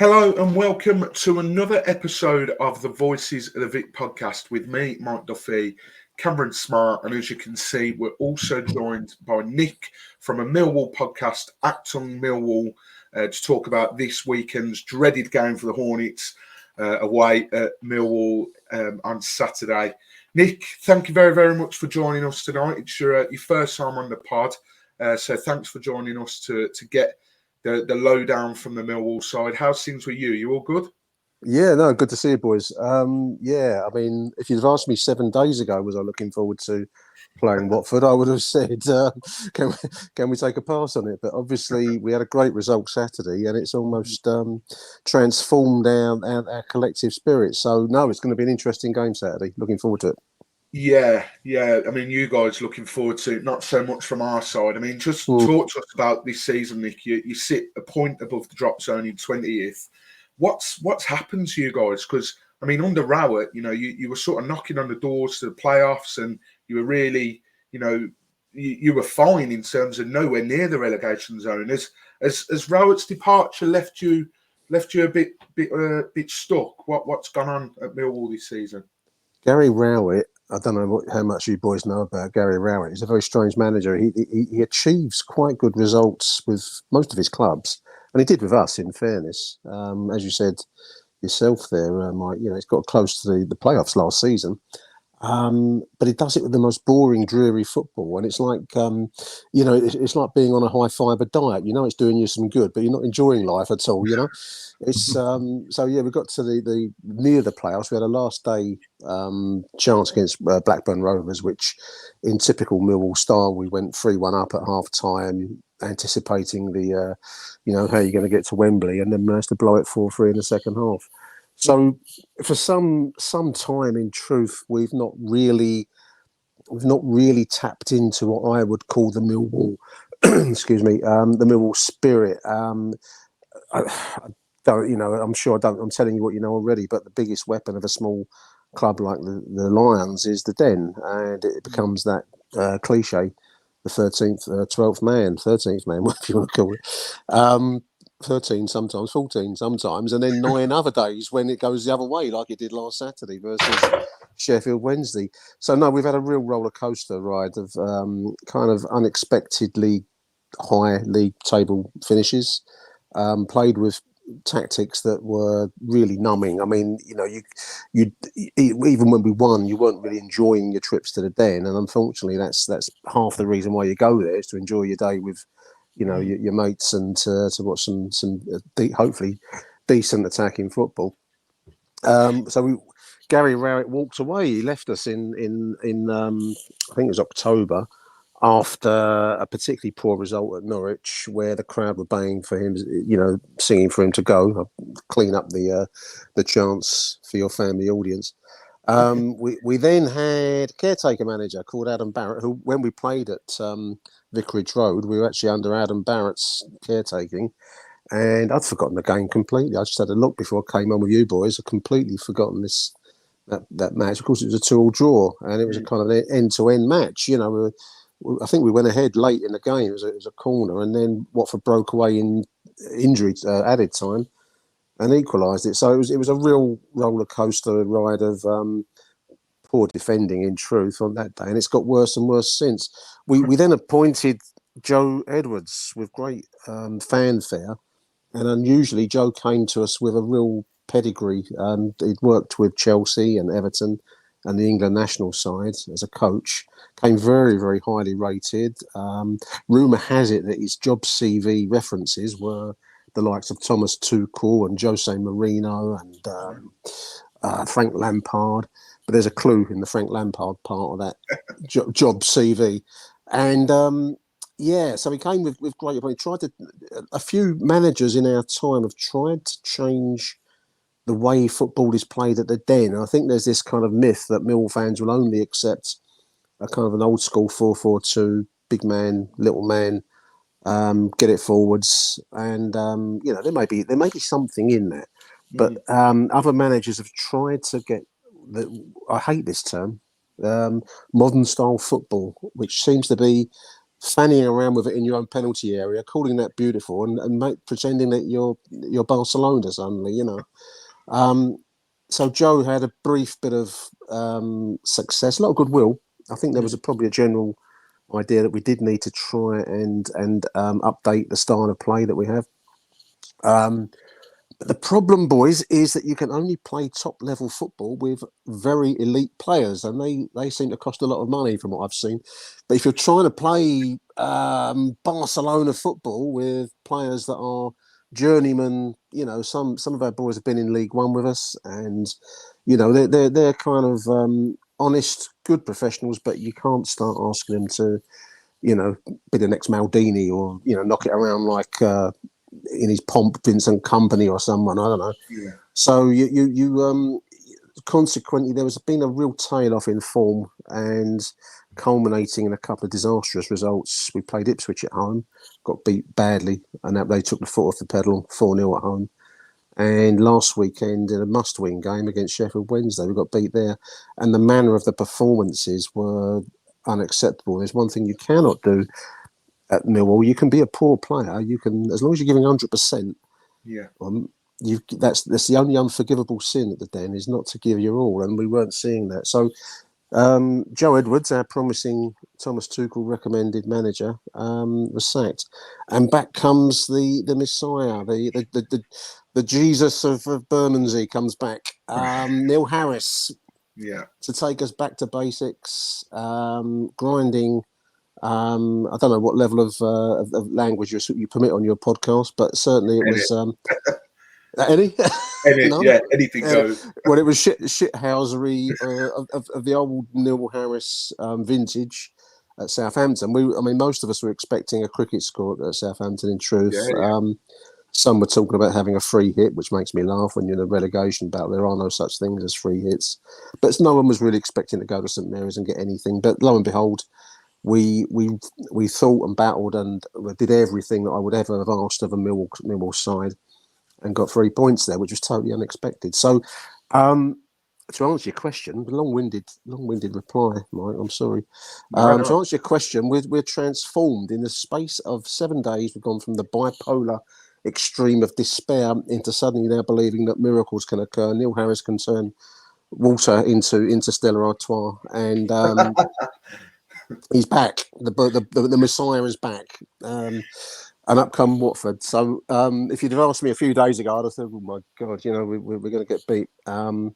Hello and welcome to another episode of the Voices of the Vic podcast with me, Mike Duffy, Cameron Smart, and as you can see, we're also joined by Nick from a Millwall podcast, Achtung Millwall, to talk about this weekend's dreaded game for the Hornets away at Millwall on Saturday. Nick, thank you very, very much for joining us tonight. It's your first time on the pod, so thanks for joining us to get the lowdown from the Millwall side. How's things with you? You all good? Yeah, no, good to see you, boys. If you'd have asked me 7 days ago, was I looking forward to playing Watford, I would have said, can we take a pass on it? But obviously, we had a great result Saturday, and it's almost transformed our collective spirit. So, no, it's going to be an interesting game Saturday. Looking forward to it. Yeah. I mean, you guys looking forward to it, not so much from our side. I mean, just talk to us about this season, Nick. You sit a point above the drop zone in 20th. What's happened to you guys? Because, I mean, under Rowett, you were sort of knocking on the doors to the playoffs and you were really, you were fine in terms of nowhere near the relegation zone. Has Rowett's departure left you a bit stuck? What's gone on at Millwall this season? Gary Rowett, I don't know how much you boys know about Gary Rowett. He's a very strange manager. He achieves quite good results with most of his clubs, and he did with us, in fairness. As you said yourself there, Mike, he's got close to the playoffs last season. But he does it with the most boring, dreary football, and it's like, it's like being on a high fibre diet. It's doing you some good, but you're not enjoying life at all. It's we got to the near the playoffs. We had a last day chance against Blackburn Rovers, which, in typical Millwall style, we went 3-1 up at half time, anticipating the how you're going to get to Wembley, and then managed to blow it 4-3 in the second half. So for some time, in truth, we've not really tapped into what I would call the Millwall, the Millwall spirit. I don't, I'm sure I don't. I'm telling you what you know already. But the biggest weapon of a small club like the Lions is the den, and it becomes that cliche, the 13th man, whatever you want to call it. 13 sometimes, 14 sometimes, and then 9 other days when it goes the other way, like it did last Saturday versus Sheffield Wednesday. So, no, we've had a real roller coaster ride of kind of unexpectedly high league table finishes, played with tactics that were really numbing. I mean, you even when we won, you weren't really enjoying your trips to the den, and unfortunately, that's half the reason why you go there, is to enjoy your day with your mates and to watch some hopefully decent attacking football. Gary Rowett walked away. He left us in I think it was October, after a particularly poor result at Norwich, where the crowd were baying for him, singing for him to go. Clean up the chance for your family audience. We then had a caretaker manager called Adam Barrett, who, when we played at Vicarage Road, we were actually under Adam Barrett's caretaking, and I'd forgotten the game completely. I just had a look before I came on with you boys. I'd completely forgotten that match. Of course, it was a 2-2 draw, and it was a kind of an end-to-end match. I think we went ahead late in the game. It was a corner, and then Watford broke away in injury added time and equalised it. So it was a real roller coaster ride of poor defending, in truth, on that day, and it's got worse and worse since. We then appointed Joe Edwards with great fanfare, and unusually Joe came to us with a real pedigree. He'd worked with Chelsea and Everton and the England national side as a coach, came very, very highly rated. Rumour has it that his job CV references were the likes of Thomas Tuchel and Jose Mourinho and Frank Lampard. But there's a clue in the Frank Lampard part of that job CV. And so he came with great. He tried to. A few managers in our time have tried to change the way football is played at the den. I think there's this kind of myth that Millwall fans will only accept a kind of an old school 4-4-2, big man, little man, get it forwards, and there may be something in that. But other managers have tried to get I hate this term, modern style football, which seems to be fannying around with it in your own penalty area, calling that beautiful, and pretending that you're Barcelona suddenly, So Joe had a brief bit of success, a lot of goodwill. I think there was probably a general idea that we did need to try and update the style of play that we have. But the problem, boys, is that you can only play top-level football with very elite players, and they seem to cost a lot of money from what I've seen. But if you're trying to play Barcelona football with players that are journeymen, some of our boys have been in League One with us, and they're kind of honest, good professionals. But you can't start asking them to, be the next Maldini or knock it around like. In his pomp, Vincent Company or someone, I don't know. Yeah. So you consequently there was been a real tail off in form and culminating in a couple of disastrous results. We played Ipswich at home, got beat badly, and that they took the foot off the pedal, 4-0 at home. And last weekend in a must-win game against Sheffield Wednesday, we got beat there, and the manner of the performances were unacceptable. There's one thing you cannot do at Millwall. You can be a poor player. You can, as long as you're giving 100%. Yeah. That's the only unforgivable sin at the Den is not to give your all, and we weren't seeing that. So, Joe Edwards, our promising Thomas Tuchel recommended manager, was sacked, and back comes the Messiah, the Jesus of Bermondsey comes back. Neil Harris, to take us back to basics, grinding. I don't know what level of language you permit on your podcast, but certainly it was any. Yeah, anything goes. Well, it was shithousery of the old Neil Harris vintage at Southampton. Most of us were expecting a cricket score at Southampton. In truth, some were talking about having a free hit, which makes me laugh when you're in a relegation battle. There are no such things as free hits, but no one was really expecting to go to St Mary's and get anything. But lo and behold. We thought and battled and did everything that I would ever have asked of a Millwall side, and got 3 points there, which was totally unexpected. So, to answer your question, long-winded reply, Mike. I'm sorry. To answer your question, we're transformed in the space of 7 days. We've gone from the bipolar extreme of despair into suddenly now believing that miracles can occur. Neil Harris can turn water into interstellar artois, and. He's back. The Messiah is back, and up come Watford. So if you'd have asked me a few days ago, I'd have said, "Oh my God, we're going to get beat." Because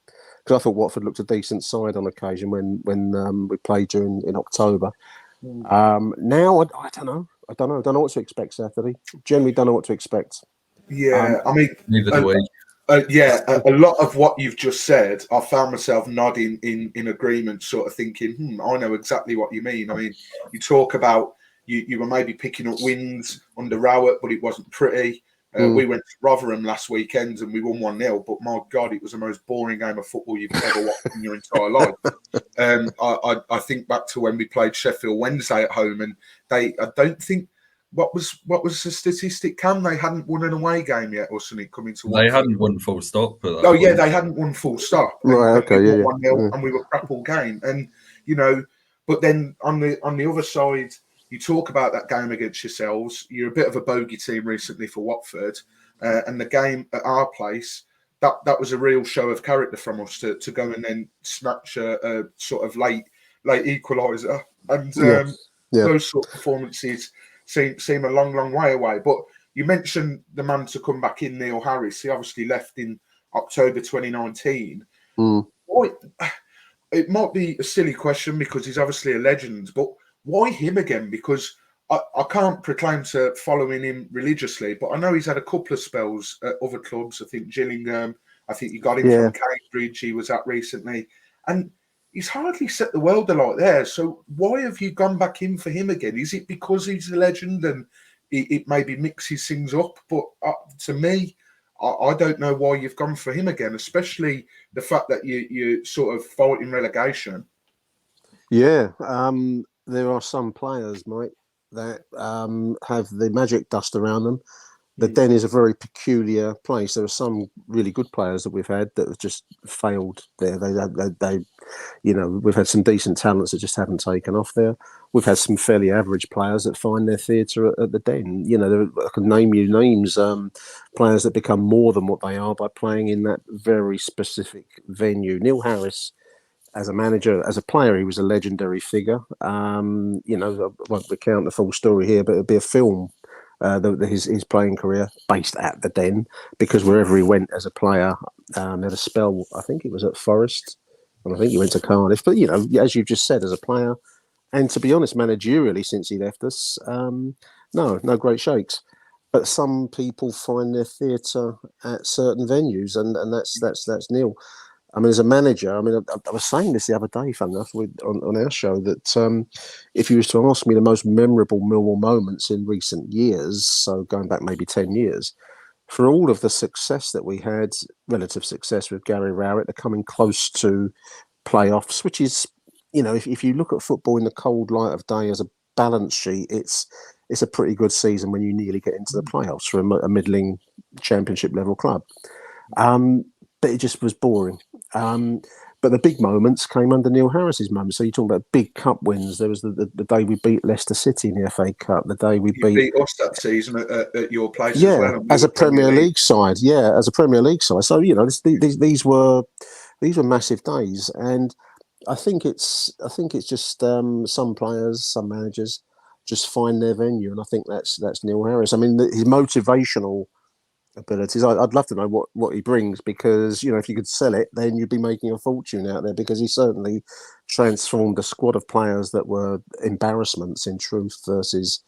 I thought Watford looked a decent side on occasion when we played in October. Now I don't know. I don't know what to expect Saturday. Generally, don't know what to expect. Yeah, neither do we. A lot of what you've just said, I found myself nodding in agreement, sort of thinking, I know exactly what you mean. You talk about you were maybe picking up wins under Rowett, but it wasn't pretty. We went to Rotherham last weekend and we won 1-0, but my God, it was the most boring game of football you've ever watched in your entire life. I think back to when we played Sheffield Wednesday at home, and I don't think. What was the statistic, Cam? They hadn't won an away game yet or something coming to Watford. They hadn't won full stop. They hadn't won full stop. Right, okay, yeah. 1-0 and we were crap all game. And, but then on the other side, you talk about that game against yourselves. You're a bit of a bogey team recently for Watford. And the game at our place, that was a real show of character from us to go and then snatch a sort of late equaliser. And those sort of performances seem a long way away. But you mentioned the man to come back in, Neil Harris. He obviously left in October 2019. It might be a silly question because he's obviously a legend, but why him again? Because I can't proclaim to following him religiously, but I know he's had a couple of spells at other clubs. I think Gillingham, I think you got him from Cambridge, he was at recently. And he's hardly set the world alight there. So why have you gone back in for him again? Is it because he's a legend and it maybe mixes things up? But to me, I don't know why you've gone for him again, especially the fact that you sort of fighting relegation. Yeah, there are some players, Mike, that have the magic dust around them The Den is a very peculiar place. There are some really good players that we've had that have just failed there. They we've had some decent talents that just haven't taken off there. We've had some fairly average players that find their theatre at the Den. I can name you names, players that become more than what they are by playing in that very specific venue. Neil Harris, as a manager, as a player, he was a legendary figure. I won't recount the full story here, but it'll be a film. His playing career based at the Den, because wherever he went as a player, had a spell. I think it was at Forest, and I think he went to Cardiff. But as you just said, as a player, and to be honest, managerially since he left us, no great shakes. But some people find their theatre at certain venues, and that's Neil. I mean, as a manager, I was saying this the other day, fun enough, on our show, that if you was to ask me the most memorable Millwall moments in recent years, so going back maybe 10 years, for all of the success that we had, relative success with Gary Rowett, they're coming close to playoffs, which is, if you look at football in the cold light of day as a balance sheet, it's a pretty good season when you nearly get into the playoffs for a middling championship level club. But it just was boring. But the big moments came under Neil Harris's moments. So you talk about big cup wins. There was the day we beat Leicester City in the FA Cup. The day we beat us that season at your place as yeah, well. as a Premier League side. Yeah, as a Premier League side. So these were massive days, and I think it's just some players, some managers just find their venue, and I think that's Neil Harris. I mean, his motivational abilities. I'd love to know what he brings, because if you could sell it, then you'd be making a fortune out there, because he certainly transformed a squad of players that were embarrassments in truth versus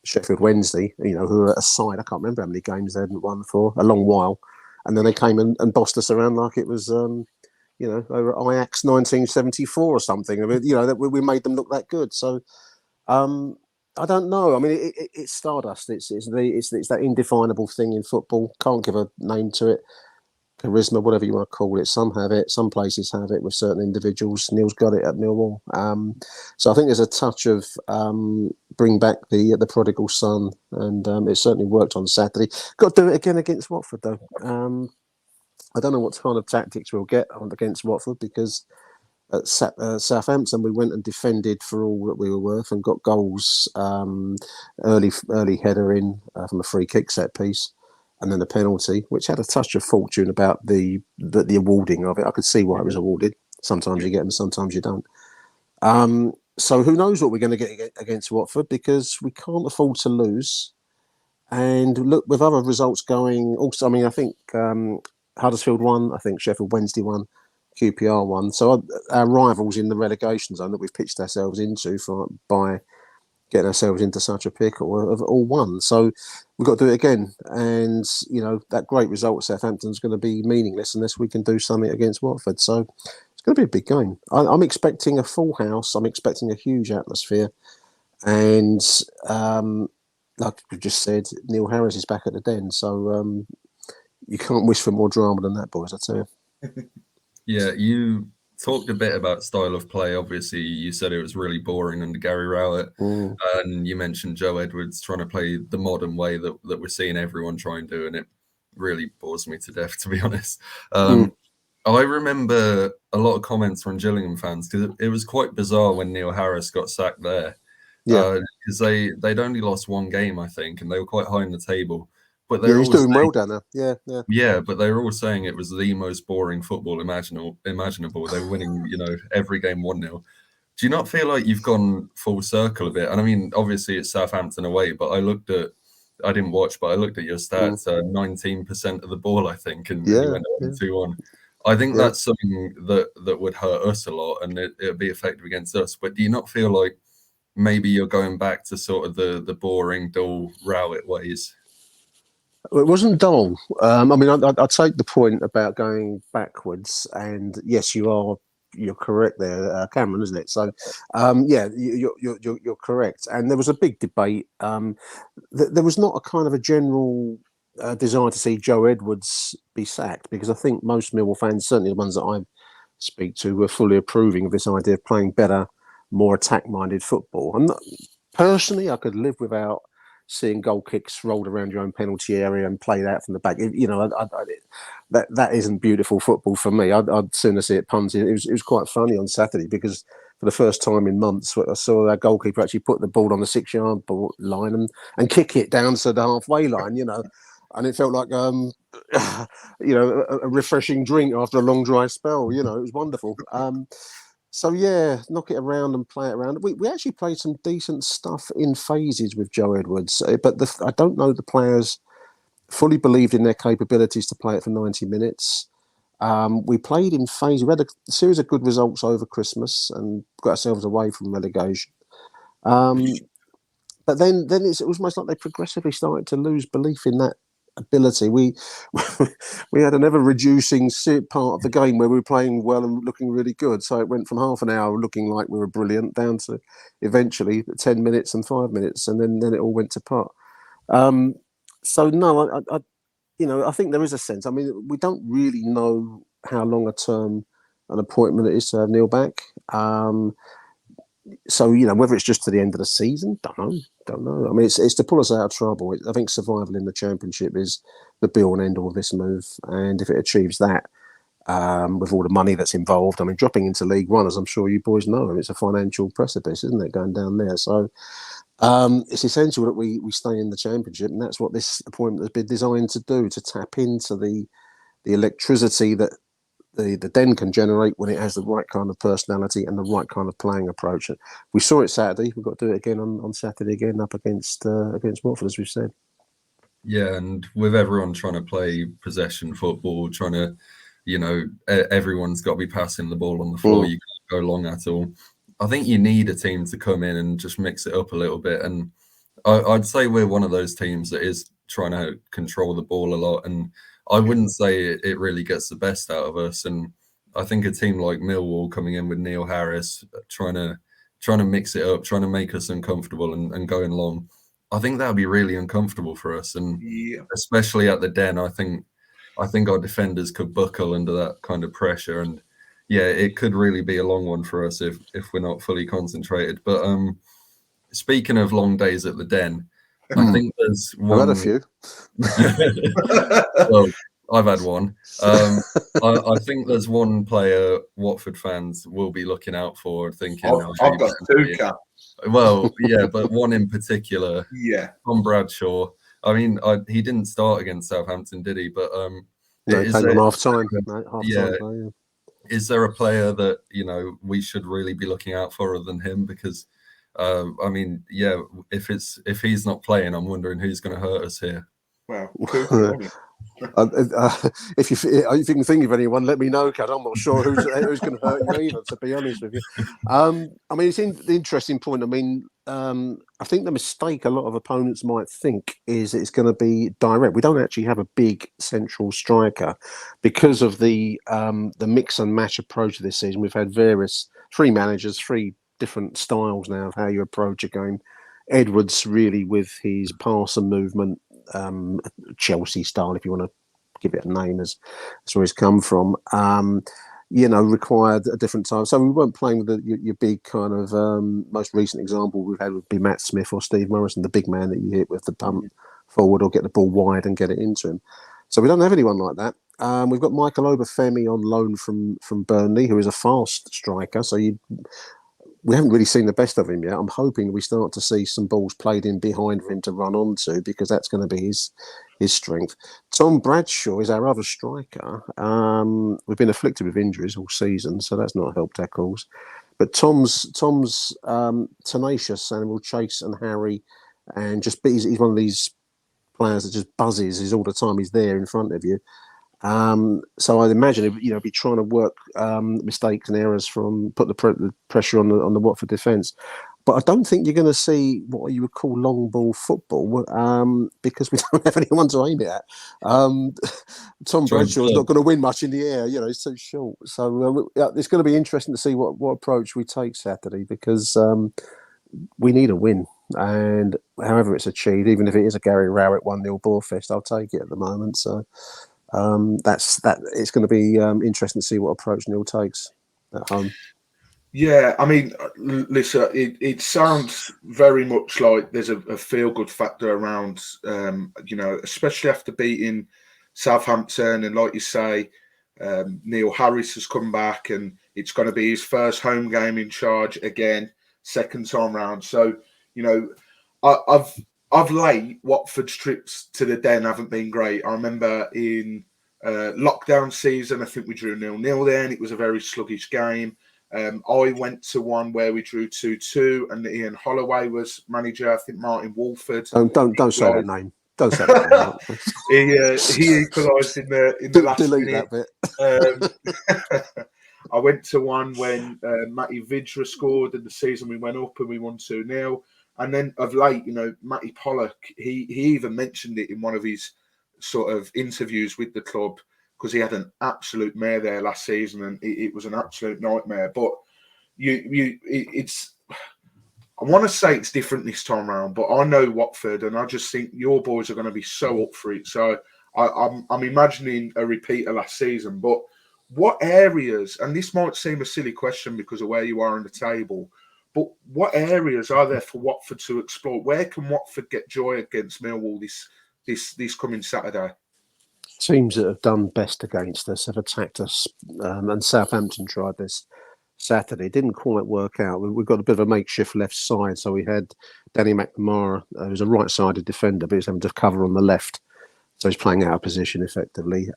Sheffield Wednesday, who were a side. I can't remember how many games they hadn't won for a long while, and then they came and bossed us around like it was they were Ajax 1974 or something. I mean, that we made them look that good. So I don't know. I mean, it's stardust. It's that indefinable thing in football. Can't give a name to it. Charisma, whatever you want to call it. Some have it. Some places have it with certain individuals. Neil's got it at Millwall. So I think there's a touch of bring back the prodigal son, and it certainly worked on Saturday. Got to do it again against Watford, though. I don't know what kind of tactics we'll get on against Watford, because at Southampton, we went and defended for all that we were worth and got goals. Early header in from a free kick set piece, and then a penalty, which had a touch of fortune about the awarding of it. I could see why it was awarded. Sometimes you get them, sometimes you don't. So who knows what we're going to get against Watford, because we can't afford to lose. And look, with other results going, also, I mean, I think Huddersfield won. I think Sheffield Wednesday won. QPR won. So our rivals in the relegation zone that we've pitched ourselves into by getting ourselves into such a pickle have all won. So we've got to do it again. And, that great result at Southampton is going to be meaningless unless we can do something against Watford. So it's going to be a big game. I'm expecting a full house. I'm expecting a huge atmosphere. And like we just said, Neil Harris is back at the Den. So you can't wish for more drama than that, boys, I tell you. Yeah, you talked a bit about style of play. Obviously, you said it was really boring under Gary Rowett. And you mentioned Joe Edwards trying to play the modern way that we're seeing everyone try and do, and it really bores me to death, to be honest. I remember a lot of comments from Gillingham fans, because it was quite bizarre when Neil Harris got sacked there. Because they'd only lost one game, I think, and they were quite high in the table. But he's doing well down there. Yeah, but they were all saying it was the most boring football imaginable. They were winning, every game 1-0. Do you not feel like you've gone full circle a bit? And I mean, obviously it's Southampton away, but I didn't watch, but I looked at your stats, 19% of the ball, I think, and you went 2-1. I think that's something that would hurt us a lot, and it'd be effective against us. But do you not feel like maybe you're going back to sort of the boring, dull Rowett ways? It wasn't dull. I mean, I take the point about going backwards, and yes, you're correct there, Cameron, isn't it? So, you're correct. And there was a big debate. There was not a kind of a general desire to see Joe Edwards be sacked, because I think most Millwall fans, certainly the ones that I speak to, were fully approving of this idea of playing better, more attack-minded football. Personally, I could live without seeing goal kicks rolled around your own penalty area and played out from the back. That isn't beautiful football for me. I'd sooner see it punted. It was quite funny on Saturday because for the first time in months, I saw our goalkeeper actually put the ball on the 6-yard line and kick it down to the halfway line, and it felt like, a refreshing drink after a long dry spell. It was wonderful. So yeah, knock it around and play it around. We actually played some decent stuff in phases with Joe Edwards, but I don't know the players fully believed in their capabilities to play it for 90 minutes. We played in phases. We had a series of good results over Christmas and got ourselves away from relegation. But then it was almost like they progressively started to lose belief in that ability. We had an ever reducing part of the game where we were playing well and looking really good. So it went from half an hour looking like we were brilliant down to eventually 10 minutes and 5 minutes, and then it all went to pot. So no, I think there is a sense. I mean, we don't really know how long a term an appointment it is to have Neil back. So whether it's just to the end of the season, don't know. I mean, it's to pull us out of trouble. I think survival in the Championship is the be all and end all of this move, and if it achieves that, with all the money that's involved, I mean, dropping into League One, as I'm sure you boys know, it's a financial precipice, isn't it, going down there? So it's essential that we stay in the Championship, and that's what this appointment has been designed to do, to tap into the electricity that the Den can generate when it has the right kind of personality and the right kind of playing approach. We saw it Saturday. We've got to do it again on Saturday again up against Watford, as we've said. Yeah, and with everyone trying to play possession football, trying to, everyone's got to be passing the ball on the floor. You can't go long at all. I think you need a team to come in and just mix it up a little bit. And I'd say we're one of those teams that is trying to control the ball a lot. And I wouldn't say it really gets the best out of us. And I think a team like Millwall coming in with Neil Harris, trying to mix it up, trying to make us uncomfortable and going long, I think that would be really uncomfortable for us. And especially at the Den, I think our defenders could buckle under that kind of pressure. And yeah, it could really be a long one for us if we're not fully concentrated. But speaking of long days at the Den, I think there's one. I've had a few. Well, I've had one. I think there's one player Watford fans will be looking out for, thinking. I've got two, Cap. Well, yeah, but one in particular. Yeah. Tom Bradshaw. I mean, he didn't start against Southampton, did he? But no, he came on half time. Is there a player that we should really be looking out for other than him? Because I mean, yeah, if he's not playing, I'm wondering who's going to hurt us here. Well, if you can think of anyone, let me know, Kat. I'm not sure who's going to hurt you either, to be honest with you. I mean, it's the interesting point. I mean, I think the mistake a lot of opponents might think is it's going to be direct. We don't actually have a big central striker because of the mix and match approach of this season. We've had three managers, three different styles now of how you approach a game. Edwards really with his pass and movement, Chelsea style, if you want to give it a name, as where he's come from. Required a different time. So we weren't playing with your big kind of most recent example we've had would be Matt Smith or Steve Morrison, the big man that you hit with the pump forward or get the ball wide and get it into him. So we don't have anyone like that. We've got Michael Obafemi on loan from Burnley, who is a fast striker. So we haven't really seen the best of him yet. I'm hoping we start to see some balls played in behind for him to run onto, because that's going to be his strength. Tom Bradshaw is our other striker. We've been afflicted with injuries all season, so that's not helped our cause. But Tom's tenacious and will chase and harry, and he's one of these players that just buzzes. He's all the time. He's there in front of you. So I'd imagine he'd be trying to work mistakes and errors from put the pressure on the Watford defence. But I don't think you're going to see what you would call long ball football because we don't have anyone to aim it at. Tom Bradshaw's not going to win much in the air. He's too short. So it's going to be interesting to see what approach we take Saturday, because we need a win. And however it's achieved, even if it is a Gary Rowett 1-0 ball fest, I'll take it at the moment. So it's going to be interesting to see what approach Neil takes at home. Yeah, I mean, listen, it sounds very much like there's a feel-good factor around, especially after beating Southampton. And like you say, Neil Harris has come back and it's going to be his first home game in charge again, second time round. So, you know, of late, Watford's trips to the Den haven't been great. I remember in lockdown season, I think we drew 0-0 there, and it was a very sluggish game. I went to one where we drew 2-2, and Ian Holloway was manager. I think Martin Wolford. Don't say that name. Don't say that name. He equalised in the last delete minute. That bit. I went to one when Matty Vidra scored, and the season we went up and we won 2-0. And then of late, Matty Pollock, he even mentioned it in one of his sort of interviews with the club, because he had an absolute mare there last season, and it was an absolute nightmare. But it's I want to say it's different this time around, but I know Watford, and I just think your boys are going to be so up for it. So I'm imagining a repeat of last season. But what areas, and this might seem a silly question because of where you are on the table, but what areas are there for Watford to explore? Where can Watford get joy against Millwall this coming Saturday? Teams that have done best against us have attacked us, and Southampton tried this Saturday. It didn't quite work out. We've got a bit of a makeshift left side, so we had Danny McNamara, who's a right-sided defender, but he's having to cover on the left, so he's playing out of position effectively.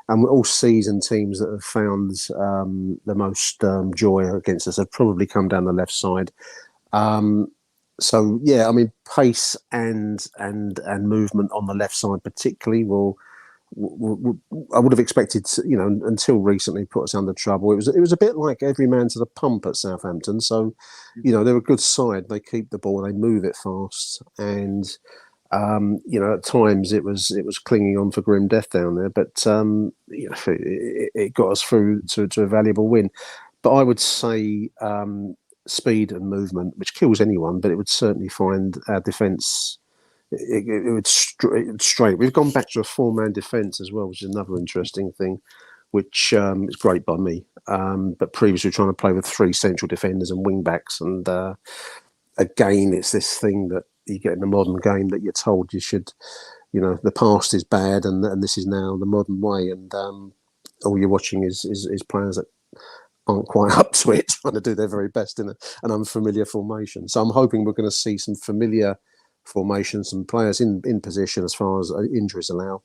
And all season teams that have found the most joy against us have probably come down the left side. So yeah, I mean, pace and movement on the left side particularly I would have expected to, until recently, put us under trouble. It was a bit like every man to the pump at Southampton. So, they're a good side. They keep the ball, they move it fast, and at times it was clinging on for grim death down there. But it got us through to a valuable win. But I would say speed and movement, which kills anyone, but it would certainly find our defence. It would straight. We've gone back to a 4-man defence as well, which is another interesting thing, which is great by me. But previously, we were trying to play with 3 central defenders and wing backs, and again, it's this thing that you get in the modern game that you're told you should. The past is bad, and this is now the modern way, and all you're watching is players that aren't quite up to it, trying to do their very best in an unfamiliar formation. So I'm hoping we're going to see some familiar formations and players in position as far as injuries allow.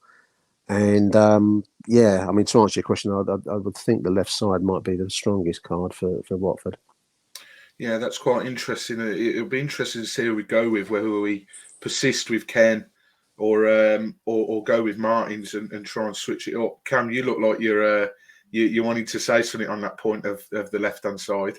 And to answer your question, I would think the left side might be the strongest card for Watford. Yeah, that's quite interesting. It'll be interesting to see who we go with, whether we persist with Ken or go with Martins and try and switch it up. Cam, you look like you're wanting to say something on that point of the left-hand side.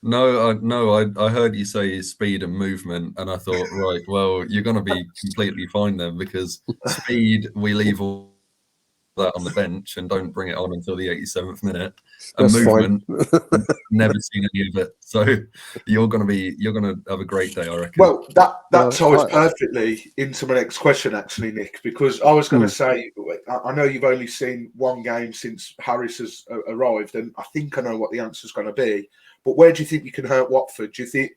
No, I heard you say speed and movement, and I thought, right, well, you're going to be completely fine then, because speed, we leave all that on the bench and don't bring it on until the 87th minute. And that's movement, never seen any of it. So you're going to have a great day, I reckon. Well, that ties perfectly into my next question, actually, Nick, because I was going to say, I know you've only seen one game since Harris has arrived, and I think I know what the answer is going to be. But where do you think you can hurt Watford? Do you think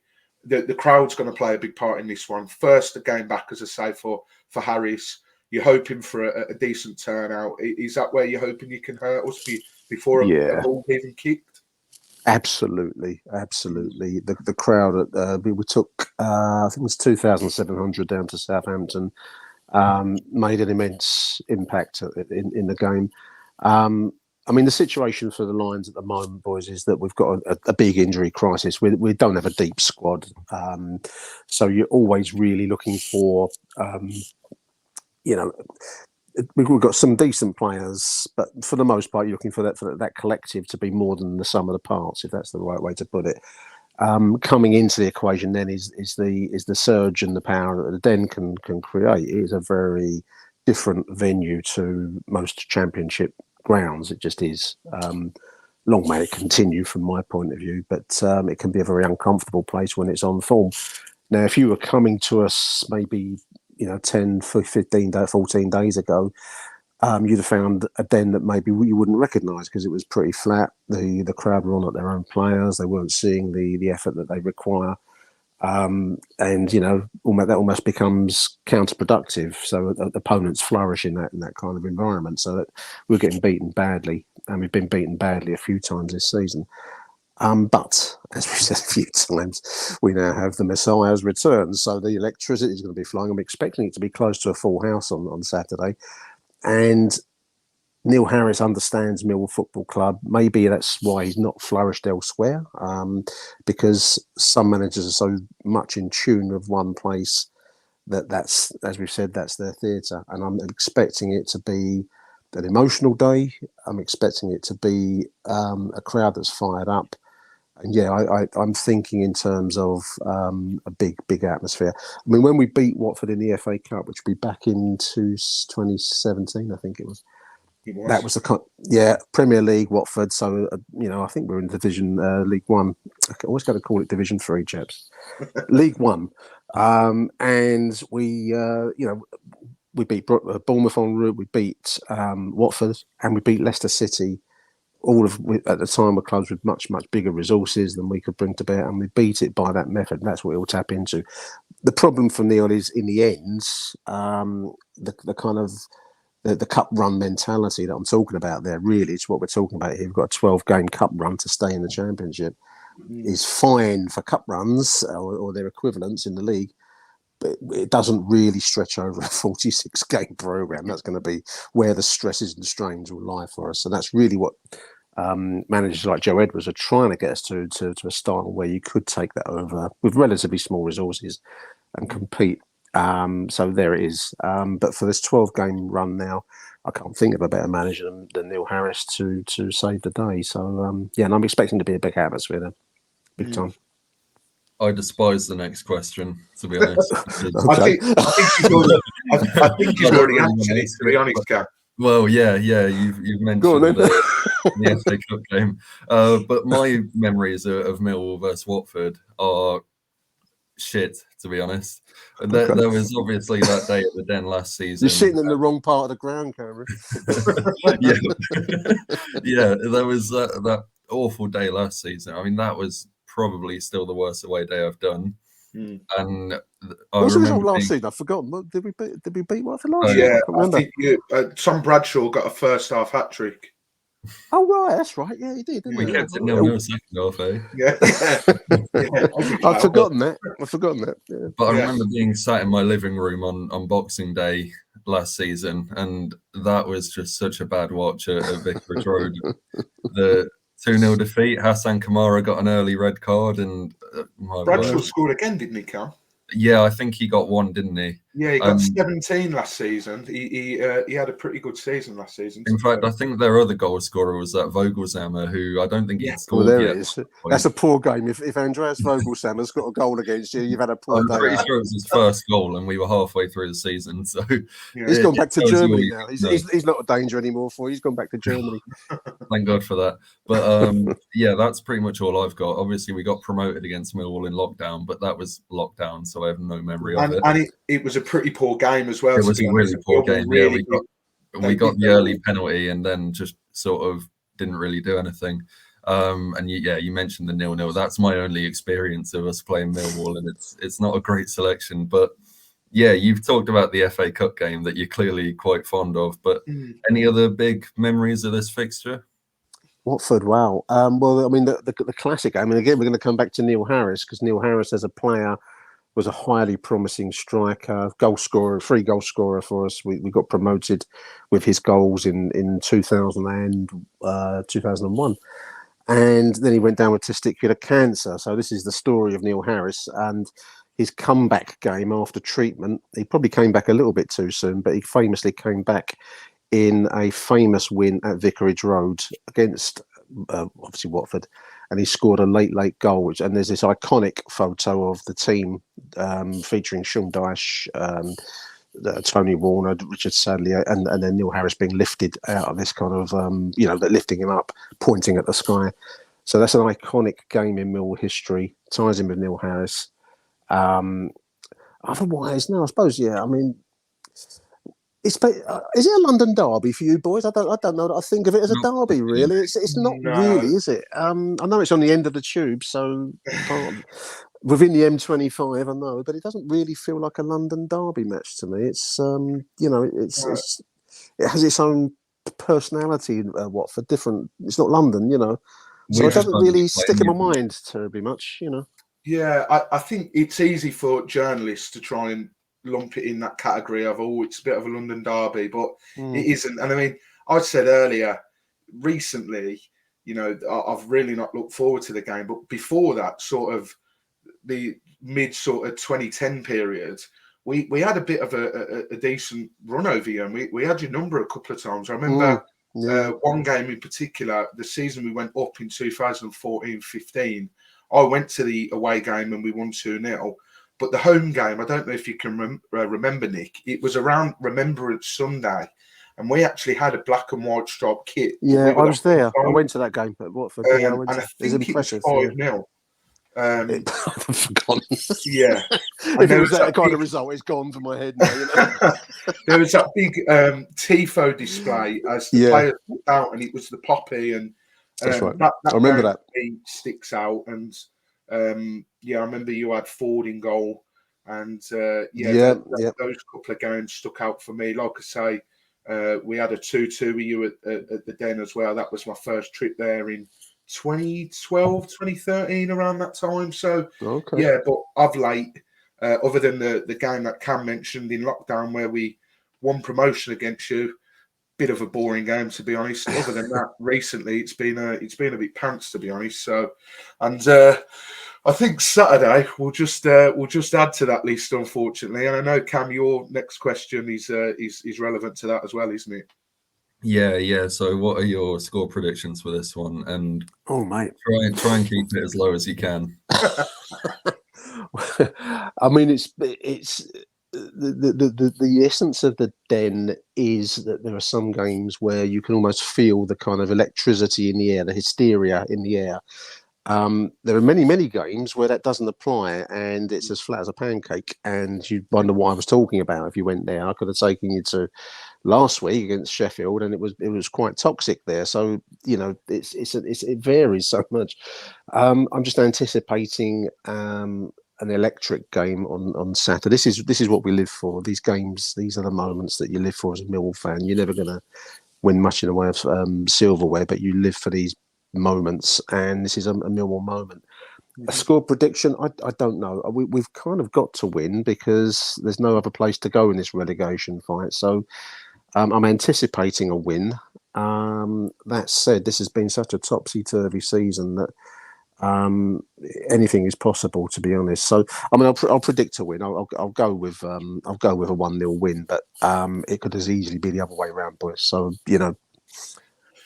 the crowd's going to play a big part in this one? First, the game back, as I say, for Harris. You're hoping for a decent turnout. Is that where you're hoping you can hurt us before a ball's even kicked? Absolutely. The crowd, we took, I think it was 2,700 down to Southampton, made an immense impact in the game. The situation for the Lions at the moment, boys, is that we've got a big injury crisis. We don't have a deep squad. So you're always really looking for, we've got some decent players, but for the most part, you're looking for that collective to be more than the sum of the parts, if that's the right way to put it. Coming into the equation then is the surge and the power that the Den can create. It is a very different venue to most Championship grounds. It just is. Long may it continue from my point of view, but it can be a very uncomfortable place when it's on form. Now, if you were coming to us maybe 10, 15, 14 days ago, you'd have found a Den that maybe you wouldn't recognise because it was pretty flat. The crowd were on at their own players. They weren't seeing the effort that they require. And that almost becomes counterproductive. So opponents flourish in that kind of environment. So that we're getting beaten badly, and we've been beaten badly a few times this season. But as we've said a few times, we now have the Messiah's return. So the electricity is going to be flying. I'm expecting it to be close to a full house on Saturday. And Neil Harris understands Millwall Football Club. Maybe that's why he's not flourished elsewhere, because some managers are so much in tune with one place that's, as we've said, that's their theatre. And I'm expecting it to be an emotional day. I'm expecting it to be a crowd that's fired up. And I'm thinking in terms of a big atmosphere. I mean, when we beat Watford in the FA Cup, which will be back into 2017, I think it was. That was Premier League, Watford. So I think we're in Division League One. I always got to call it Division 3, chaps. League One, and we beat Bournemouth en route. We beat Watford, and we beat Leicester City. At the time were clubs with much bigger resources than we could bring to bear, and we beat it by that method. And that's what we'll tap into. The problem for Neil is, in the end, the kind of the cup run mentality that I'm talking about there. Really, it's what we're talking about here. We've got a 12-game cup run to stay in the Championship. Is fine for cup runs or their equivalents in the league, but it doesn't really stretch over a 46-game programme. That's going to be where the stresses and strains will lie for us. And that's really what managers like Joe Edwards are trying to get us to a style where you could take that over with relatively small resources and compete. So there it is. But for this 12-game run now, I can't think of a better manager than Neil Harris to save the day. So, and I'm expecting to be a big atmosphere then. Big time. I despise the next question, to be honest. Okay. I think you've already answered it, to be honest, Gav. Well, yeah, you've mentioned the FA Cup game. But my memories of Millwall versus Watford are shit, to be honest. There was obviously that day at the Den last season. You're sitting in the wrong part of the ground, Cameron. There was that awful day last season. I mean, that was probably still the worst away day I've done. And what was the result last season? I've forgotten. Did we beat Watford last year? I think Tom Bradshaw got a first half hat trick. Oh right, that's right. Yeah, he did. Didn't we kept it 0-0 second half, eh? Yeah. I've forgotten that. Yeah. But I remember being sat in my living room on Boxing Day last season, and that was just such a bad watch at Vicarage Road. The 2-0 defeat. Hassan Kamara got an early red card, and Bradshaw scored again, didn't he, Cam? Yeah, I think he got one, didn't he? Yeah, he got 17 last season. He had a pretty good season last season. In fact, I think their other goal scorer was that Vogelsammer, who I don't think he scored there yet. It is. That's a poor game. If Andreas Vogelsammer's got a goal against you, you've had a poor day. I'm pretty sure it was his first goal, and we were halfway through the season. So he's gone back to Germany now. He's not a danger anymore for you. He's gone back to Germany. Thank God for that. But that's pretty much all I've got. Obviously, we got promoted against Millwall in lockdown, but that was lockdown, so I have no memory of it. And it was a pretty poor game as well. It was a really poor game. We got the early penalty and then just sort of didn't really do anything. And you mentioned the 0-0. That's my only experience of us playing Millwall, and it's not a great selection. But yeah, you've talked about the FA Cup game that you're clearly quite fond of. But any other big memories of this fixture? Watford, wow. Well, I mean, the classic. I mean, again, we're going to come back to Neil Harris, because Neil Harris as a player was a highly promising striker, free goal scorer for us. We got promoted with his goals in 2000 and 2001. And then he went down with testicular cancer. So this is the story of Neil Harris and his comeback game after treatment. He probably came back a little bit too soon, but he famously came back in a famous win at Vicarage Road against obviously Watford. And he scored a late goal. And there's this iconic photo of the team featuring Sean Dyche, Tony Warner, Richard Sadley, and then Neil Harris being lifted out of this kind of, lifting him up, pointing at the sky. So that's an iconic game in Millwall history. Ties in with Neil Harris. Otherwise, no, I suppose, yeah. I mean, is it a London derby for you boys? I don't know that I think of it as a derby, really. It's not really, is it? I know it's on the end of the tube, so within the M25, I know, but it doesn't really feel like a London derby match to me. It's it has its own personality. Watford, different. It's not London, so it doesn't really stick in my mind terribly much, Yeah, I think it's easy for journalists to try and lump it in that category of, it's a bit of a London derby, but it isn't. And I mean, I said earlier, recently, I've really not looked forward to the game, but before that, sort of the mid sort of 2010 period, we had a bit of a decent run over you, and we had your number a couple of times. I remember one game in particular, the season we went up in 2014-15, I went to the away game and we won 2-0. But the home game, I don't know if you can remember, Nick, it was around Remembrance Sunday, and we actually had a black and white striped kit. Yeah, I was there. I went to that game at Watford. And I think it was 5-0. I've forgotten. Yeah. If it was that kind of result, it's gone from my head now. There was that big tifo display as the players walked out, and it was the poppy, and that's right. That I remember that. sticks out, and I remember you had Ford in goal, and those couple of games stuck out for me. Like I say, we had a 2-2 with you at the Den as well. That was my first trip there in 2012, 2013, around that time. So but of late, other than the game that Cam mentioned in lockdown where we won promotion against you, bit of a boring game, to be honest. Other than that, recently it's been a bit pants, to be honest. So, and I think Saturday we'll just add to that list, unfortunately. And I know, Cam, your next question is relevant to that as well, isn't it? Yeah. So, what are your score predictions for this one? And mate, try and keep it as low as you can. I mean, it's the essence of the Den is that there are some games where you can almost feel the kind of electricity in the air, the hysteria in the air. There are many games where that doesn't apply, and it's as flat as a pancake, and you wonder what I was talking about if you went there. I could have taken you to last week against Sheffield, and it was quite toxic there. So it varies so much. I'm just anticipating an electric game on Saturday. This is what we live for. These games, these are the moments that you live for as a Millwall fan. You're never going to win much in the way of silverware, but you live for these moments, and this is a Millwall moment. A score prediction, I don't know. We've kind of got to win because there's no other place to go in this relegation fight. So I'm anticipating a win. That said, this has been such a topsy-turvy season that anything is possible, to be honest. So I mean, I'll predict a win. I'll go with a 1-0 win, but it could as easily be the other way around, boys. So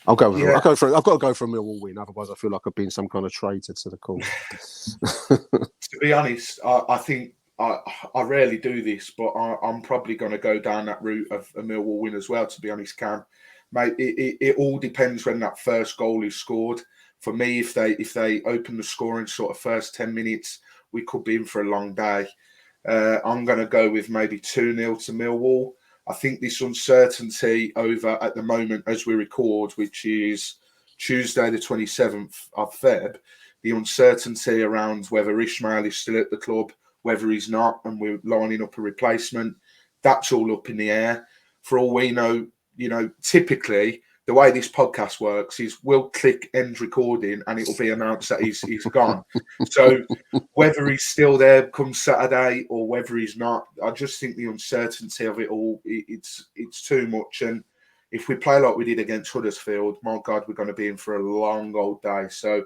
I'll go. I've got to go for a Millwall win. Otherwise, I feel like I've been some kind of traitor to the cause. To be honest, I think I rarely do this, but I'm probably going to go down that route of a Millwall win as well. To be honest, Cam, mate, it all depends when that first goal is scored. For me, if they open the scoring sort of first 10 minutes, we could be in for a long day. I'm going to go with maybe 2-0 to Millwall. I think this uncertainty over at the moment as we record, which is Tuesday the 27th of Feb, the uncertainty around whether Ishmael is still at the club, whether he's not, and we're lining up a replacement, that's all up in the air. For all we know, typically the way this podcast works is we'll click end recording and it'll be announced that he's gone. So whether he's still there come Saturday or whether he's not, I just think the uncertainty of it all, it's too much. And if we play like we did against Huddersfield, my God, we're going to be in for a long old day. So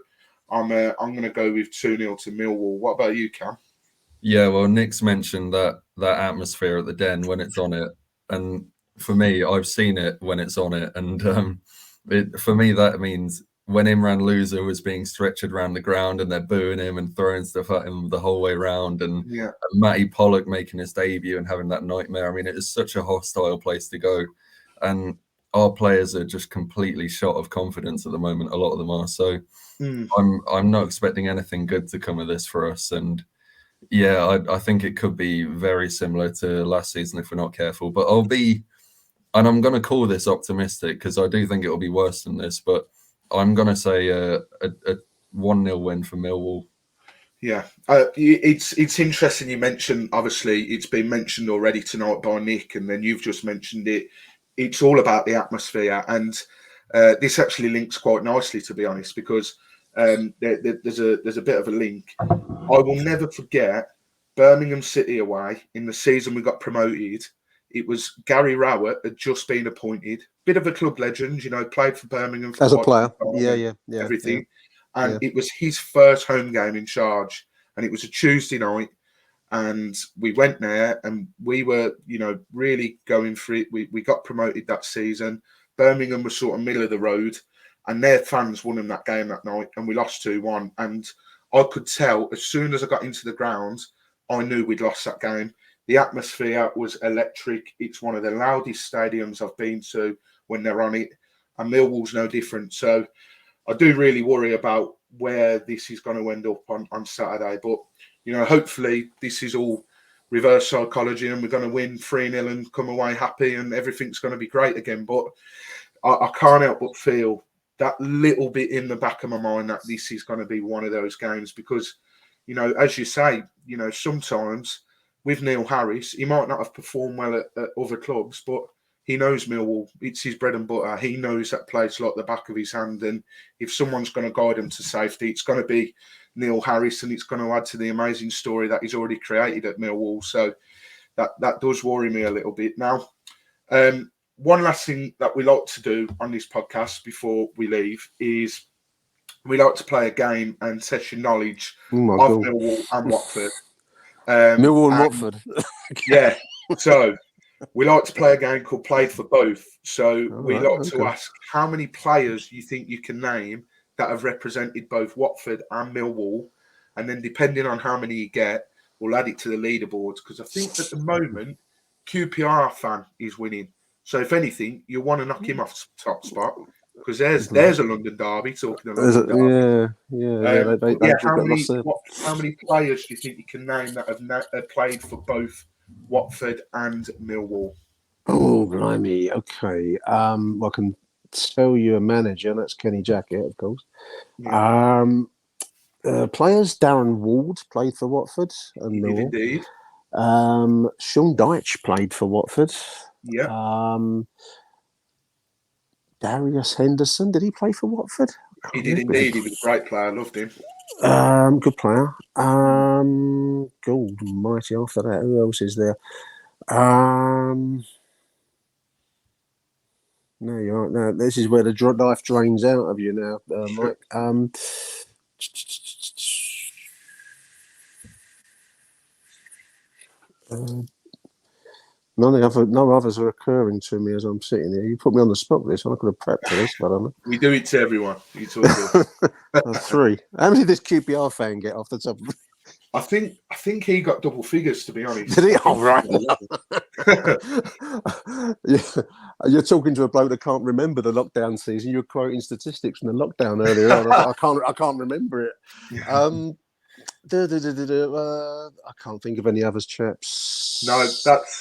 I'm going to go with 2-0 to Millwall. What about you, Cam? Yeah, well, Nick's mentioned that atmosphere at the Den when it's on it, and for me, I've seen it when it's on it, and for me that means when Imran Loser was being stretchered around the ground and they're booing him and throwing stuff at him the whole way around, and Matty Pollock making his debut and having that nightmare. I mean, it is such a hostile place to go, and our players are just completely shot of confidence at the moment. A lot of them are. So I'm not expecting anything good to come of this for us, and I think it could be very similar to last season if we're not careful. But I'll be and I'm going to call this optimistic because I do think it'll be worse than this, but I'm going to say a 1-0 win for Millwall. Yeah, it's interesting you mentioned, obviously, it's been mentioned already tonight by Nick, and then you've just mentioned it. It's all about the atmosphere, and this actually links quite nicely, to be honest, because there's a bit of a link. I will never forget Birmingham City away in the season we got promoted. It was Gary Rowett had just been appointed, bit of a club legend, played for Birmingham for as a player. Yeah, everything. Yeah. And it was his first home game in charge. And it was a Tuesday night. And we went there and we were, really going for it. We got promoted that season. Birmingham was sort of middle of the road. And their fans won them that game that night. And we lost 2-1. And I could tell as soon as I got into the ground, I knew we'd lost that game. The atmosphere was electric. It's one of the loudest stadiums I've been to when they're on it. And Millwall's no different. So I do really worry about where this is going to end up on Saturday. But, hopefully this is all reverse psychology and we're going to win 3-0 and come away happy and everything's going to be great again. But I can't help but feel that little bit in the back of my mind that this is going to be one of those games because, as you say, sometimes with Neil Harris, he might not have performed well at other clubs, but he knows Millwall. It's his bread and butter. He knows that place like the back of his hand. And if someone's going to guide him to safety, it's going to be Neil Harris, and it's going to add to the amazing story that he's already created at Millwall. So that does worry me a little bit. Now, one last thing that we like to do on this podcast before we leave is we like to play a game and test your knowledge of Millwall and Watford. Millwall and Watford. Yeah. So we like to play a game called Played for Both. So we like to ask how many players you think you can name that have represented both Watford and Millwall. And then depending on how many you get, we'll add it to the leaderboards. Because I think at the moment, QPR fan is winning. So if anything, you want to knock him off the top spot. Because there's a London derby, talking of London derby. How many players do you think you can name that have played for both Watford and Millwall? Oh, blimey. Okay. I can tell you a manager. That's Kenny Jackett, of course. Yeah. Players, Darren Ward played for Watford and Millwall. Indeed. Sean Dyche played for Watford. Yeah. Darius Henderson, did he play for Watford? He did indeed. He was a great player. I loved him. Good player. God almighty, after that, who else is there? No, you're right. No, this is where the life drains out of you now, Mike. No others are occurring to me as I'm sitting here. You put me on the spot with this, and I could have prepped for this, but I'm not. We do it to everyone. It's all good. 3. How many did this QPR fan get off the top? I think he got double figures, to be honest. Did he? Oh, right. Yeah. You're talking to a bloke that can't remember the lockdown season. You're quoting statistics from the lockdown earlier on. I can't remember it. I can't think of any others, chaps. No,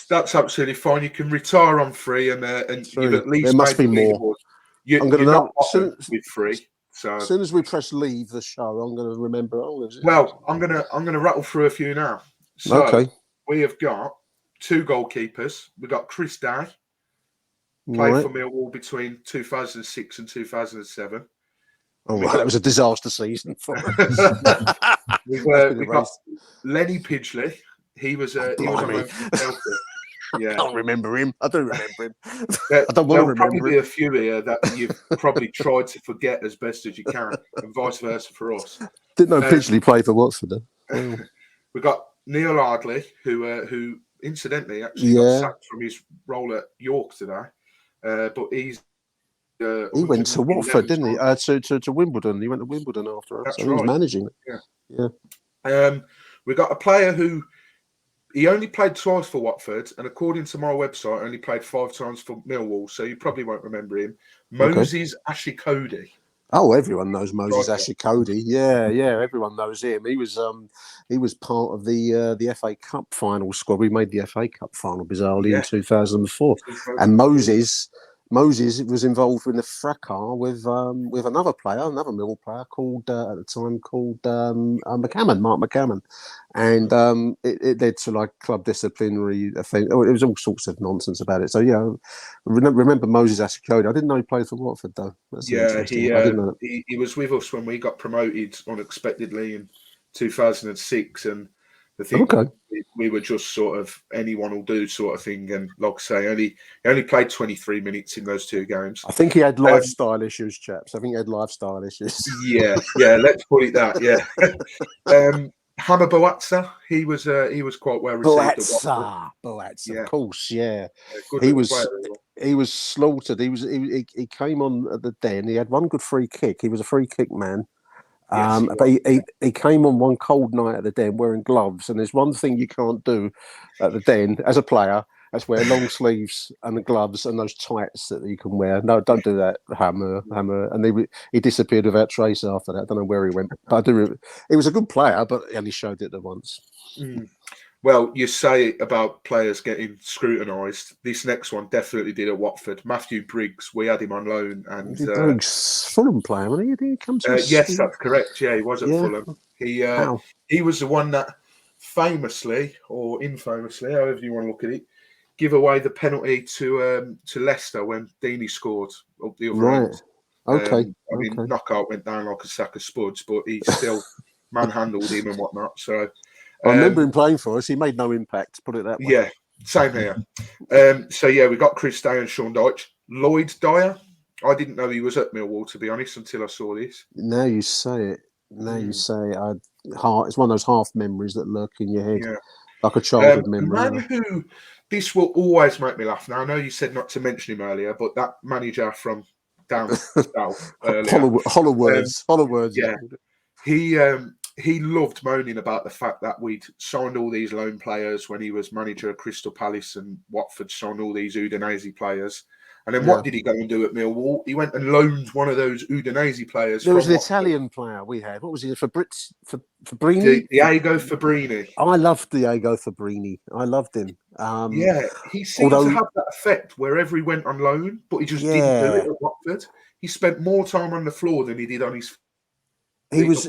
that's absolutely fine. You can retire on 3, and you've at least there must be more. I'm going to know with 3. So as soon as we press leave the show, I'm going to remember all of it. Well, I'm going to rattle through a few now. So we have got 2 goalkeepers. We've got Chris Day, played for Millwall between 2006 and 2007. Oh, right. That was a disaster season for us. We've got Lenny Pidgley. He was a Yeah. I can't remember him. I don't remember him. I don't want to remember him. There'll probably be a few here that you've probably tried to forget as best as you can, and vice versa for us. Didn't know Pidgley played for Watford. We've got Neil Ardley, who incidentally actually got sacked from his role at York today, but he's he went to Watford, didn't he? To Wimbledon. He went to Wimbledon after us. So he was managing it. Yeah. We've got a player who he only played twice for Watford, and according to my website, only played 5 times for Millwall. So you probably won't remember him. Moses Ashikodi. Oh, everyone knows Moses Striker. Ashikodi. Yeah, everyone knows him. He was part of the FA Cup final squad. We made the FA Cup final bizarrely in 2004, and Moses was involved in the fracas with another Millwall player called at the time Mark McCammon, and it led to like club disciplinary thing. Oh, it was all sorts of nonsense about it. So yeah, remember Moses Ashikodi. I didn't know he played for Watford though. That's interesting. I didn't know that. He was with us when we got promoted unexpectedly in 2006, and I think we were just sort of anyone will do sort of thing. And like I say, he only played 23 minutes in those 2 games. I think he had lifestyle issues, chaps. I think he had lifestyle issues. Yeah, let's put it that. Yeah. Hammer Boatsa, he was quite well received. Boatsa, of course, yeah. He was slaughtered. He came on at the Den. He had one good free kick. He was a free kick man. But he came on one cold night at the Den wearing gloves, and there's one thing you can't do at the Den as a player. That's wear long sleeves and the gloves and those tights that you can wear. No, don't do that, Hammer. And he disappeared without trace after that. I don't know where he went. But he was a good player, but he only showed it the once. Well, you say about players getting scrutinised. This next one definitely did at Watford. Matthew Briggs, we had him on loan. And Briggs, Fulham player, wasn't he? Did he come to yes, that's correct. Yeah, he was at Fulham. He was the one that famously, or infamously, however you want to look at it, give away the penalty to Leicester when Deeney scored up the other end. Okay. I mean, Knockout went down like a sack of spuds, but he still manhandled him and whatnot. So I remember him playing for us. He made no impact, put it that way. Yeah, same here. So yeah, we got Chris Day and Sean Dyche. Lloyd Dyer, I didn't know he was at Millwall, to be honest, until I saw this. Now you say it. It's one of those half memories that lurk in your head, like a childhood memory. A man who, this will always make me laugh. Now, I know you said not to mention him earlier, but that manager from down south earlier. Hollow words. Yeah. He loved moaning about the fact that we'd signed all these loan players when he was manager of Crystal Palace, and Watford signed all these Udinese players. And then what did he go and do at Millwall? He went and loaned one of those Udinese players. There was an Italian player we had. What was he? Fabrini? Diego Fabrini. I loved Diego Fabrini. I loved him. He seemed to have that effect wherever he went on loan, but he just didn't do it at Watford. He spent more time on the floor than he did on his feet. It was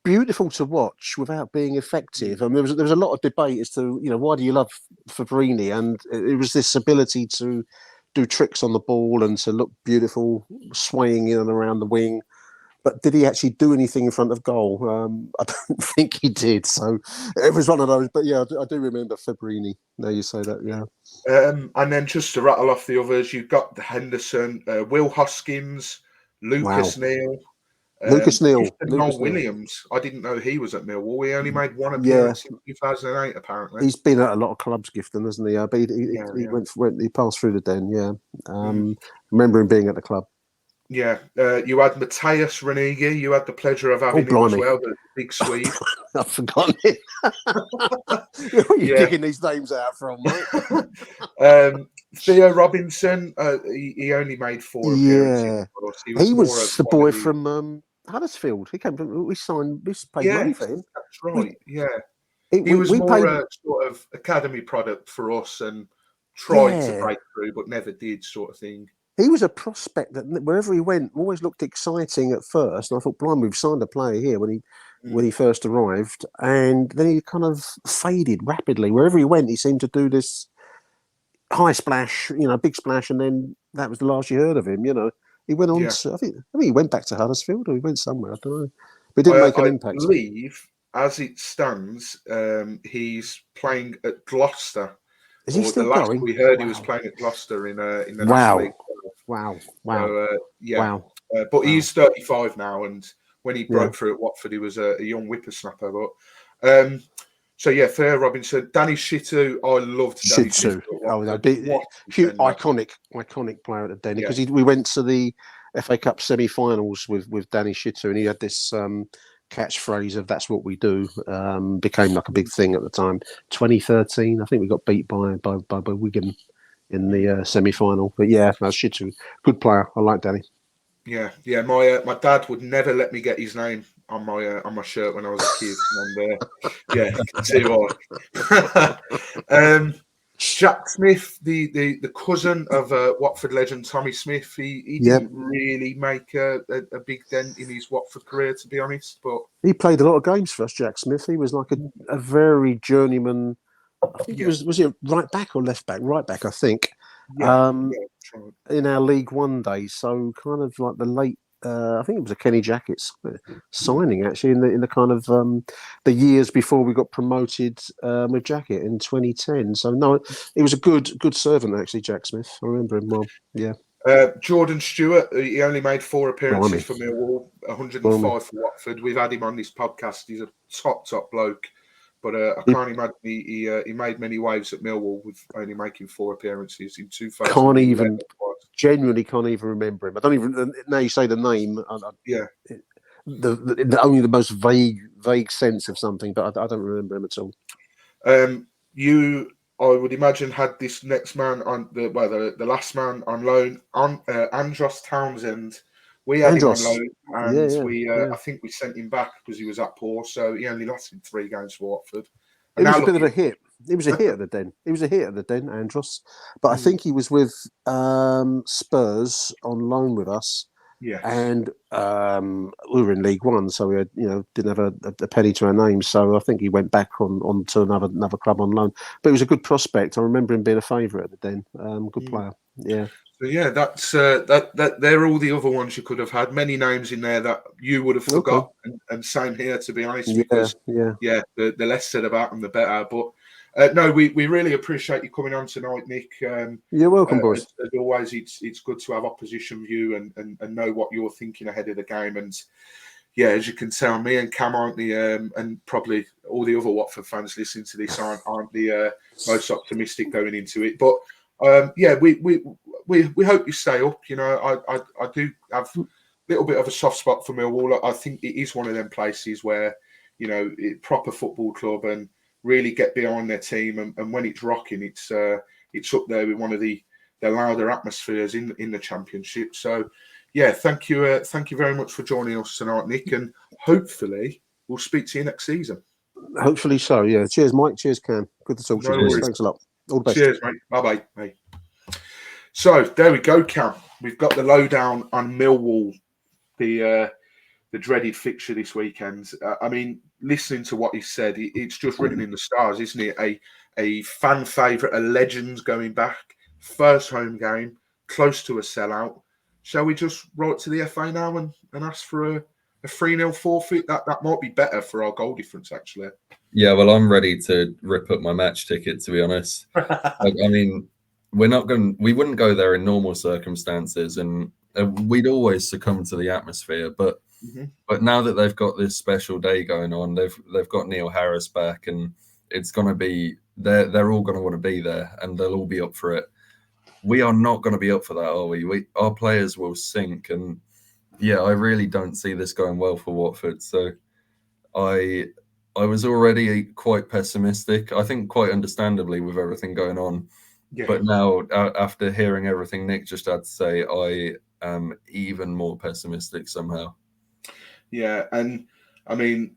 beautiful to watch without being effective. I mean, there was a lot of debate as to why do you love Fabrini, and it was this ability to do tricks on the ball and to look beautiful, swaying in and around the wing. But did he actually do anything in front of goal? I don't think he did. So it was one of those. But yeah, I do remember Fabrini. Now you say that, yeah. And then just to rattle off the others, you've got Henderson, Will Hoskins, Lucas Neal. Noel Williams. I didn't know he was at Millwall. He only made one appearance in 2008, apparently. He's been at a lot of clubs, Gifton, hasn't he? But he passed through the Den, remember him being at the club. Yeah. You had Matthias Renigi. You had the pleasure of having him as well, the big Swede. I've forgotten it. Where are you digging these names out from, mate? Theo Robinson, he only made 4 appearances. He was the boy from Huddersfield. He came from. We paid money for him. That's right. He was more a sort of academy product for us and tried to break through, but never did, sort of thing. He was a prospect that wherever he went always looked exciting at first. And I thought, blimey, we've signed a player here when he first arrived, and then he kind of faded rapidly. Wherever he went, he seemed to do this high splash, big splash, and then that was the last you heard of him. He went on to, I think he went back to Huddersfield, or he went somewhere, I don't know. But didn't make an impact. I believe, as it stands, he's playing at Gloucester. Is he still going? We heard he was playing at Gloucester in the National League. Wow. So, but he's 35 now, and when he broke through at Watford, he was a young whippersnapper. But Theo Robinson, Danny Shitu, I loved Danny Shitu. Iconic player at the Den, because we went to the FA Cup semi-finals with Danny Shitu, and he had this catchphrase of "That's what we do." Became like a big thing at the time. 2013, I think we got beat by Wigan in the semi-final. But Shitu, good player. I like Danny. Yeah. My dad would never let me get his name on my shirt when I was a kid, and yeah, you can see why. Jack Smith, the cousin of Watford legend Tommy Smith, he Yep. didn't really make a big dent in his Watford career, to be honest. But He played a lot of games for us, Jack Smith. He was like a very journeyman. I think he was he a right back or left back? Right back, I think. yeah, In our League One days, so kind of like the late. I think it was a Kenny Jackets signing actually in the kind of the years before we got promoted with Jacket in 2010. So no, he was a good servant actually, Jack Smith. I remember him well. Yeah. Jordan Stewart, he only made 4 appearances Blimey. for Millwall, 105 Blimey. for Watford. We've had him on this podcast. He's a top bloke, but I can't imagine he made many waves at Millwall with only making 4 appearances in 2011. Genuinely can't even remember him. I don't even now you say the name. Yeah. The only the most vague sense of something, but I don't remember him at all. You, I would imagine, had this next man on the last man on loan on Andros Townsend. We had him on loan, and I think we sent him back because he was at poor, so he only lasted 3 games for Watford. It was a bit of a hit. He was a hit at the Den. He was a hit at the Den, Andros. But I think he was with Spurs on loan with us. Yeah. And we were in League One, so we had, didn't have a penny to our name. So I think he went back on to another club on loan. But he was a good prospect. I remember him being a favourite at the Den. Good player. Yeah. So yeah, that's that. They're all the other ones you could have had. Many names in there that you would have forgot, and same here, to be honest. Because the less said about them, the better. But no, we really appreciate you coming on tonight, Nick. You're welcome, boys. As always, it's good to have opposition view and know what you're thinking ahead of the game. And yeah, as you can tell, me and Cam aren't the and probably all the other Watford fans listening to this aren't the most optimistic going into it. But we hope you stay up. I do have a little bit of a soft spot for Millwall. I think it is one of them places where proper football club and really get behind their team, and when it's rocking, it's up there with one of the louder atmospheres in the Championship. So yeah, thank you very much for joining us tonight, Nick, and hopefully we'll speak to you next season. Hopefully so. Yeah. Cheers, Mike. Cheers, Cam. Good to talk to you. Thanks a lot. All the best. Cheers, mate. Bye. So there we go, Cam. We've got the lowdown on Millwall, the dreaded fixture this weekend. I mean, listening to what he said, it's just written in the stars, isn't it? A fan favourite, a legend going back, first home game, close to a sellout. Shall we just write to the FA now and ask for a 3-0 forfeit? That might be better for our goal difference, actually. Yeah, well, I'm ready to rip up my match ticket, to be honest. I mean, we wouldn't go there in normal circumstances, and we'd always succumb to the atmosphere. But now that they've got this special day going on, they've got Neil Harris back, and it's going to be they're all going to want to be there, and they'll all be up for it. We are not going to be up for that, are we? Our players will sink, and yeah, I really don't see this going well for Watford. So I was already quite pessimistic, I think quite understandably with everything going on. Yeah. But now, after hearing everything Nick just had to say, I am even more pessimistic somehow. Yeah, and I mean,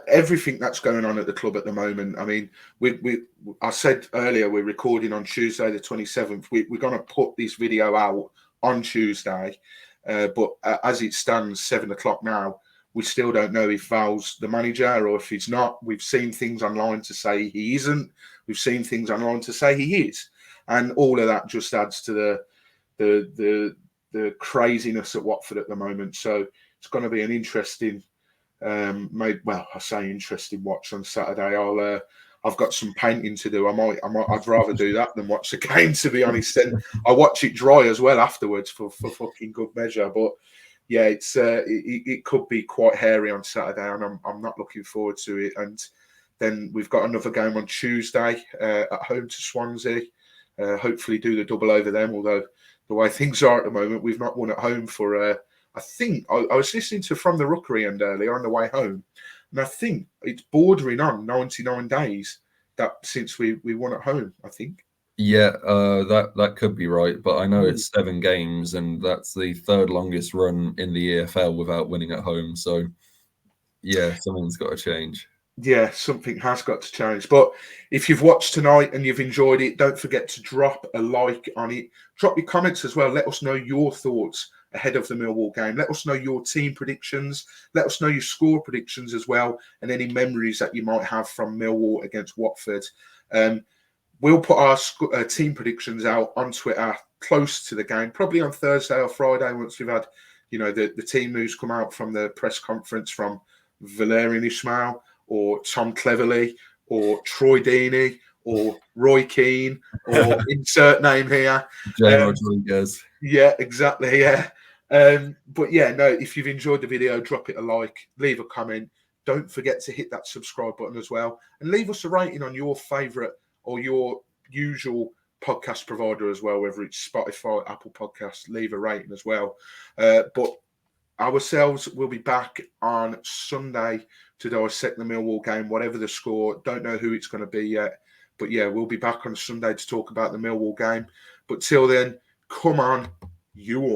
everything that's going on at the club at the moment. I mean, I said earlier we're recording on Tuesday the 27th. We're going to put this video out on Tuesday, but as it stands, 7:00 now, we still don't know if Val's the manager or if he's not. We've seen things online to say he isn't. We've seen things online to say he is, and all of that just adds to the craziness at Watford at the moment. So it's going to be an interesting, I say interesting watch on Saturday. I've got some painting to do. I'd rather do that than watch the game, to be honest. And I watch it dry as well afterwards for fucking good measure. But yeah, it could be quite hairy on Saturday, and I'm not looking forward to it. And then we've got another game on Tuesday at home to Swansea. Hopefully do the double over them, although the way things are at the moment, we've not won at home for, I think, I was listening to From the Rookery end earlier on the way home, and I think it's bordering on 99 days that since we won at home, I think. Yeah, that could be right, but I know it's 7 games, and that's the third longest run in the EFL without winning at home. So, yeah, something's got to change. Yeah, something has got to change. But if you've watched tonight and you've enjoyed it, don't forget to drop a like on it. Drop your comments as well. Let us know your thoughts ahead of the Millwall game. Let us know your team predictions. Let us know your score predictions as well, and any memories that you might have from Millwall against Watford. We'll put our team predictions out on Twitter close to the game, probably on Thursday or Friday once we've had, the team who's come out from the press conference from Valerian Ismail or Tom Cleverley or Troy Deeney or Roy Keane or insert name here. Jay Rodriguez. Yeah, exactly. Yeah. But yeah, no, if you've enjoyed the video, drop it a like, leave a comment. Don't forget to hit that subscribe button as well. And leave us a rating on your favourite or your usual podcast provider as well, whether it's Spotify, Apple Podcasts, leave a rating as well. But ourselves will be back on Sunday to dissect the Millwall game, whatever the score. Don't know who it's going to be yet. But yeah, we'll be back on Sunday to talk about the Millwall game. But till then, come on, you all.